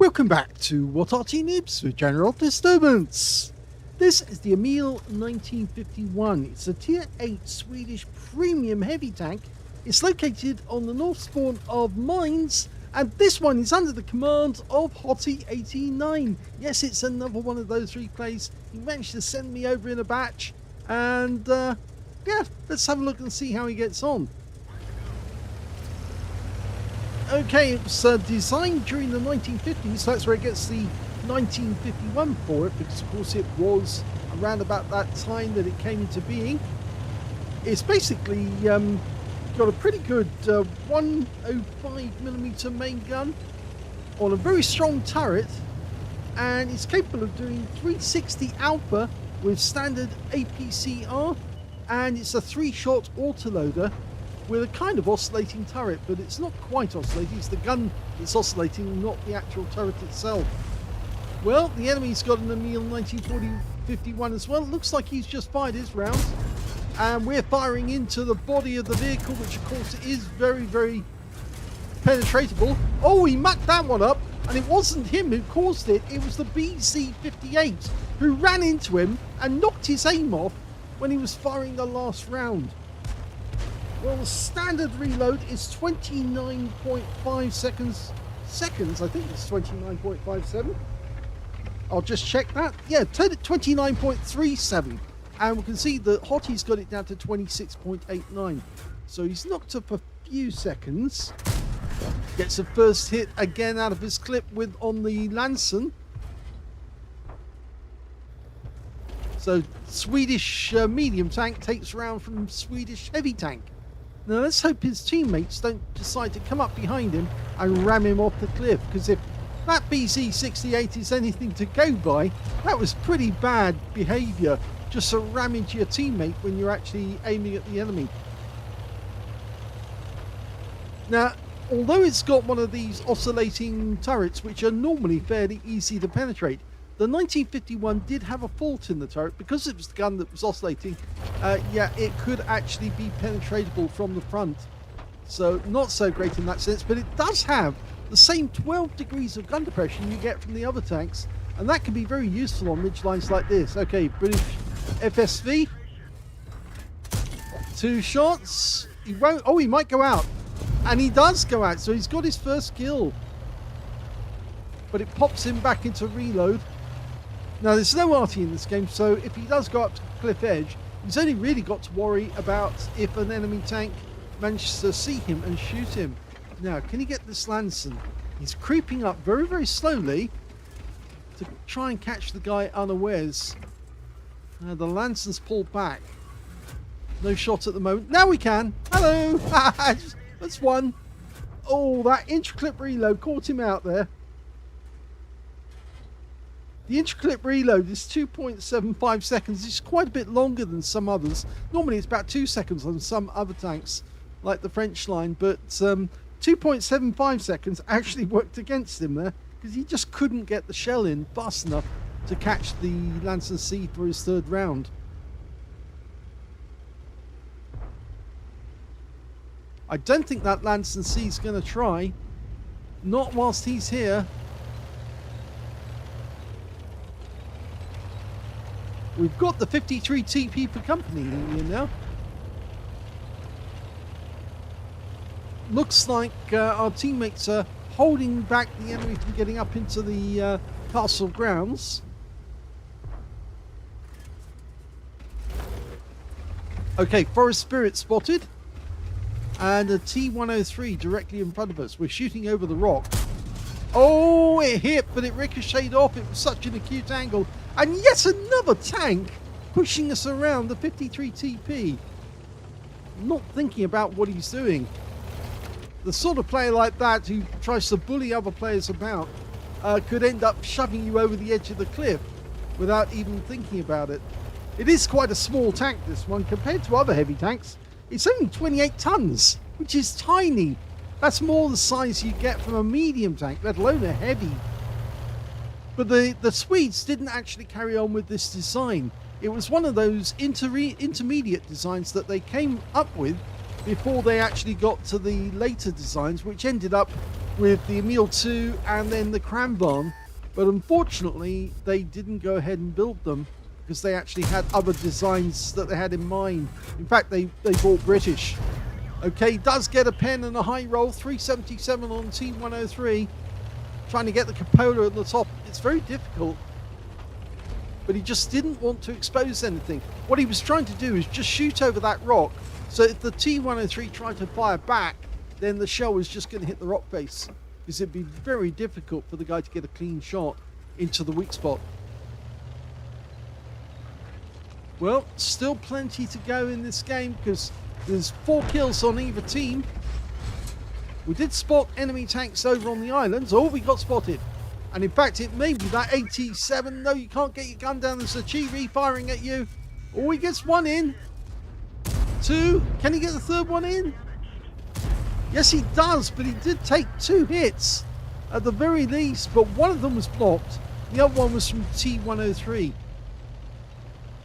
Welcome back to What Arty Noobs with General Disturbance. This is the EMIL 1951. It's a Tier 8 Swedish premium heavy tank. It's located on the north spawn of Mines, and this one is under the command of hoti89. Yes, it's another one of those replays. He managed to send me over in a batch, and yeah, let's have a look and see how he gets on. Okay, it was designed during the 1950s, so that's where it gets the 1951 for it, because of course it was around about that time that it came into being. It's basically got a pretty good 105mm main gun on a very strong turret, and it's capable of doing 360 alpha with standard APCR, and it's a 3-shot autoloader with a kind of oscillating turret, but it's not quite oscillating. It's the gun that's oscillating, not the actual turret itself. Well, the enemy's got an EMIL 1951 as well. It looks like he's just fired his rounds, and we're firing into the body of the vehicle, which of course is very, very penetratable. Oh, he mucked that one up, and it wasn't him who caused it. It was the BZ58 who ran into him and knocked his aim off when he was firing the last round. Well, the standard reload is 29.5 seconds. I think it's 29.57. I'll just check that. Yeah, 29.37. And we can see that Hoti's got it down to 26.89. So he's knocked up a few seconds. Gets a first hit again out of his clip with on the Lansen. So Swedish medium tank takes round from Swedish heavy tank. Now let's hope his teammates don't decide to come up behind him and ram him off the cliff, because if that BZ68 is anything to go by, that was pretty bad behaviour, just to ram into your teammate when you're actually aiming at the enemy. Now, although it's got one of these oscillating turrets, which are normally fairly easy to penetrate, the 1951 did have a fault in the turret. Because it was the gun that was oscillating, yeah, it could actually be penetratable from the front. So not so great in that sense, but it does have the same 12 degrees of gun depression you get from the other tanks, and that can be very useful on ridge lines like this. Okay, British FSV. 2 shots. He won't. Oh, he might go out. And he does go out, so he's got his first kill. But it pops him back into reload. Now, there's no Arty in this game, so if he does go up to the cliff edge, he's only really got to worry about if an enemy tank manages to see him and shoot him. Now, can he get this Lansen? He's creeping up very, very slowly to try and catch the guy unawares. The Lansen's pulled back. No shot at the moment. Now we can. Hello! That's one. Oh, that intra-clip reload caught him out there. The intra-clip reload is 2.75 seconds. It's quite a bit longer than some others. Normally it's about 2 seconds on some other tanks, like the French line, but 2.75 seconds actually worked against him there, because he just couldn't get the shell in fast enough to catch the Lansen C for his third round. I don't think that Lansen C is going to try. Not whilst he's here. We've got the 53 TP per company here now. Looks like our teammates are holding back the enemy from getting up into the castle grounds. Okay, Forest Spirit spotted. And a T-103 directly in front of us. We're shooting over the rock. Oh, it hit, but it ricocheted off. It was such an acute angle. And yet another tank pushing us around the 53 TP. Not thinking about what he's doing. The sort of player like that who tries to bully other players about could end up shoving you over the edge of the cliff without even thinking about it. It is quite a small tank, this one, compared to other heavy tanks. It's only 28 tons, which is tiny. That's more the size you get from a medium tank, let alone a heavy. But the Swedes didn't actually carry on with this design. It was one of those intermediate designs that they came up with before they actually got to the later designs, which ended up with the EMIL 2 and then the Cranbarn, but unfortunately they didn't go ahead and build them because they actually had other designs that they had in mind. In fact, they bought British. Okay, does get a pen and a high roll, 377 on T103. Trying to get the cupola at the top. It's very difficult. But he just didn't want to expose anything. What he was trying to do is just shoot over that rock. So if the T103 tried to fire back, then the shell was just going to hit the rock face. Because it'd be very difficult for the guy to get a clean shot into the weak spot. Well, still plenty to go in this game because there's 4 kills on either team. We did spot enemy tanks over on the islands. Oh, we got spotted. And in fact, it may be that 87. No, you can't get your gun down. There's a Chibi firing at you. Oh, he gets 1 in. 2. Can he get the 3rd one in? Yes, he does, but he did take 2 hits at the very least. But one of them was blocked. The other one was from T103.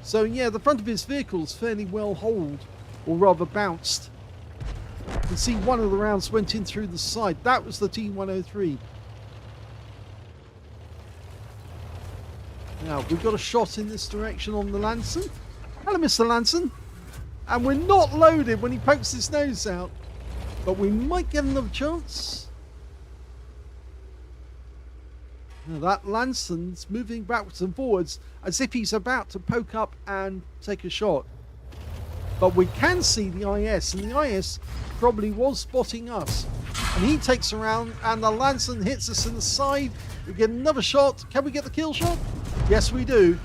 So yeah, the front of his vehicle is fairly well holed, or rather bounced. You can see one of the rounds went in through the side. That was the T103. Now, we've got a shot in this direction on the Lanson. Hello, Mr. Lanson. And we're not loaded when he pokes his nose out. But we might get another chance. Now, that Lanson's moving backwards and forwards as if he's about to poke up and take a shot. But we can see the IS, and the IS probably was spotting us. And he takes around, and the Lanson hits us in the side. We get another shot. Can we get the kill shot? Yes, we do.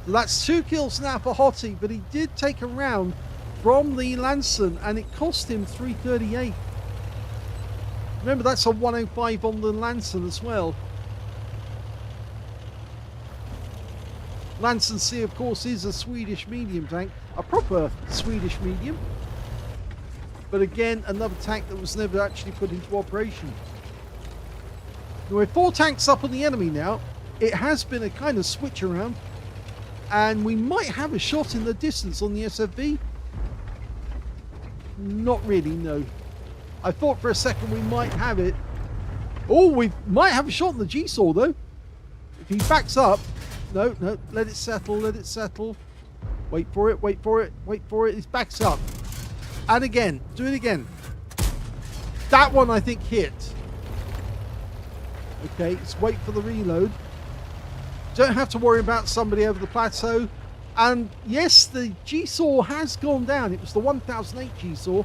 That's 2 kills now for Hoti, but he did take a round from the Lanson, and it cost him 338. Remember, that's a 105 on the Lanson as well. Lanson C, of course, is a Swedish medium tank, a proper Swedish medium. But again, another tank that was never actually put into operation. We're 4 tanks up on the enemy now. It has been a kind of switch around. And we might have a shot in the distance on the SFV. Not really, no. I thought for a second we might have it. Oh, we might have a shot on the G-Saw, though. If he backs up. No, no, let it settle, let it settle. Wait for it, wait for it, wait for it. He backs up. And again, do it again. That one, I think, hit. Okay, let's wait for the reload. Don't have to worry about somebody over the plateau. And yes, the G-Saw has gone down. It was the 1008 G-Saw.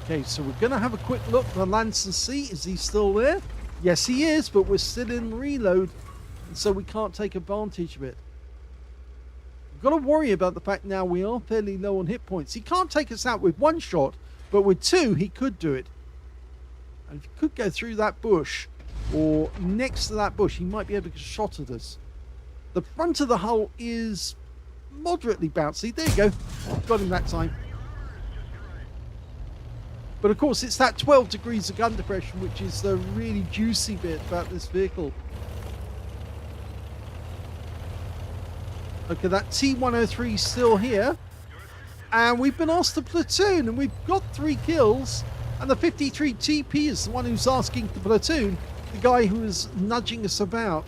Okay, so we're going to have a quick look for Lanson C. Is he still there? Yes, he is, but we're still in reload, and so we can't take advantage of it. We've got to worry about the fact now we are fairly low on hit points. He can't take us out with 1 shot, but with 2, he could do it. And if he could go through that bush, or next to that bush, he might be able to get a shot at us. The front of the hull is moderately bouncy. There you go. Got him that time. But of course, it's that 12 degrees of gun depression, which is the really juicy bit about this vehicle. Okay, that T103 is still here. And we've been asked to platoon, and we've got 3 kills. And the 53 TP is the one who's asking to platoon, the guy who is nudging us about.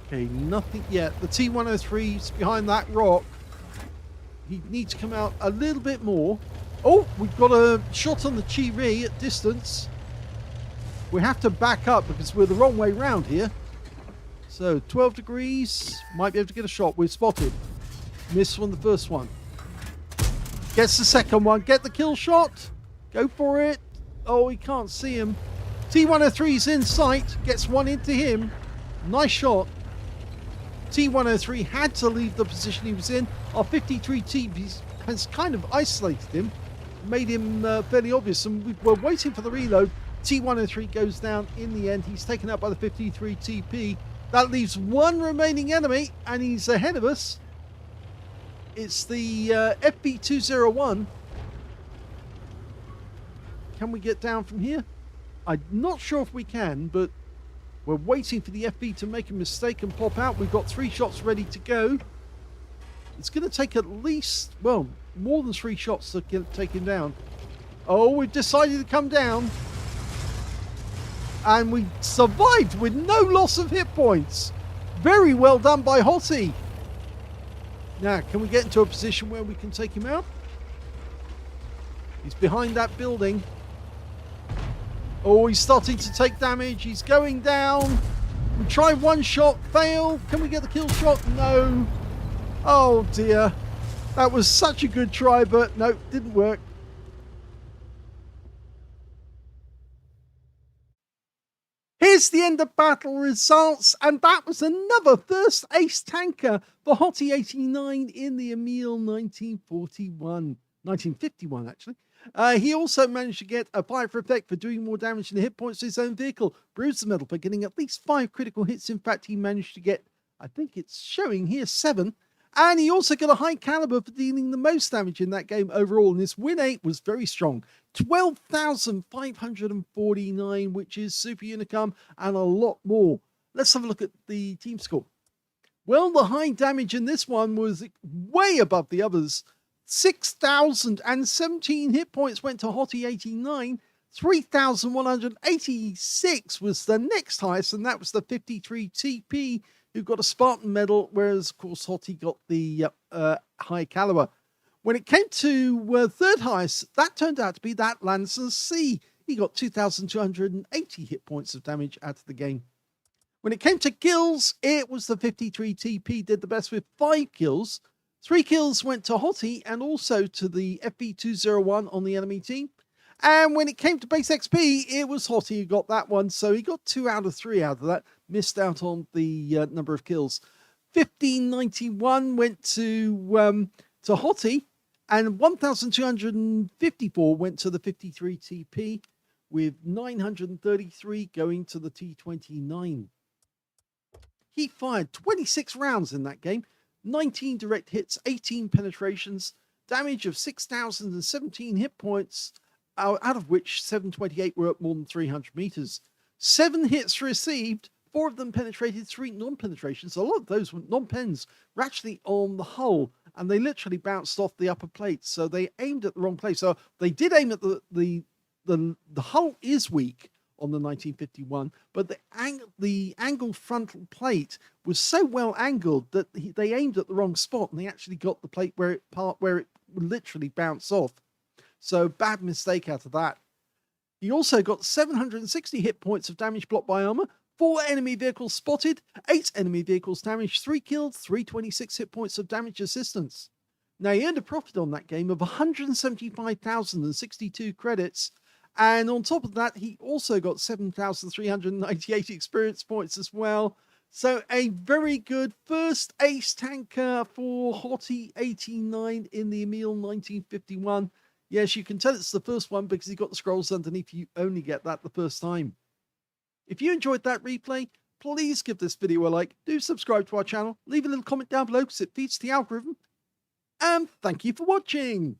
Okay, nothing yet. The T103 is behind that rock. He needs to come out a little bit more. Oh, we've got a shot on the Chi-Ri at distance. We have to back up because we're the wrong way round here. So, 12 degrees. Might be able to get a shot. We're spotted. Missed on the first one. Gets the second one. Get the kill shot. Go for it. Oh, he can't see him. T103's in sight. Gets one into him. Nice shot. T103 had to leave the position he was in. Our 53 TP has kind of isolated him, made him fairly obvious, and we were waiting for the reload. T103 goes down in the end. He's taken out by the 53 TP. That leaves 1 remaining enemy, and he's ahead of us. It's the FB201. Can we get down from here? I'm not sure if we can, but we're waiting for the FB to make a mistake and pop out. We've got 3 shots ready to go. It's going to take at least, well, more than 3 shots to take him down. Oh, we've decided to come down. And we survived with no loss of hit points. Very well done by Hoti. Now, can we get into a position where we can take him out? He's behind that building. Oh, he's starting to take damage. He's going down. We try one shot, fail. Can we get the kill shot? No. Oh dear. That was such a good try, but no, didn't work. Here's the end of battle results, and that was another first ace tanker for hoti89 in the EMIL 1951, actually. He also managed to get a fire effect for doing more damage than hit points to his own vehicle, bruised the metal for getting at least 5 critical hits. In fact, he managed to get, I think it's showing here, 7. And he also got a high caliber for dealing the most damage in that game overall. And his win rate was very strong. 12,549, which is super unicum and a lot more. Let's have a look at the team score. Well, the high damage in this one was way above the others. 6,017 hit points went to hoti89. 3,186 was the next highest, and that was the 53 TP, who got a Spartan medal, whereas, of course, Hoti got the high caliber. When it came to third highest, that turned out to be that Lancer C. He got 2,280 hit points of damage out of the game. When it came to kills, it was the 53 TP did the best with 5 kills. 3 kills went to Hoti and also to the FB201 on the enemy team. And when it came to base XP, it was Hoti who got that one. So he got 2 out of 3 out of that. Missed out on the number of kills. 1591 went to Hoti, and 1,254 went to the 53 TP, with 933 going to the T29. He fired 26 rounds in that game, 19 direct hits, 18 penetrations, damage of 6,017 hit points, out of which 728 were at more than 300 meters. 7 hits received, 4 of them penetrated, 3 non-penetrations. A lot of those non-pens were actually on the hull, and they literally bounced off the upper plate. So they aimed at the wrong place. So they did aim at the hull is weak on the 1951, but the angled frontal plate was so well angled that they aimed at the wrong spot, and they actually got the plate where it literally bounced off. So bad mistake out of that. He also got 760 hit points of damage blocked by armor, 4 enemy vehicles spotted, 8 enemy vehicles damaged, 3 killed, 326 hit points of damage assistance. Now, he earned a profit on that game of 175,062 credits, and on top of that, he also got 7,398 experience points as well. So a very good first ace tanker for hoti89 in the EMIL 1951. Yes, you can tell it's the first one because he got the scrolls underneath. You only get that the first time. If you enjoyed that replay, please give this video a like. Do subscribe to our channel. Leave a little comment down below because it feeds the algorithm. And thank you for watching.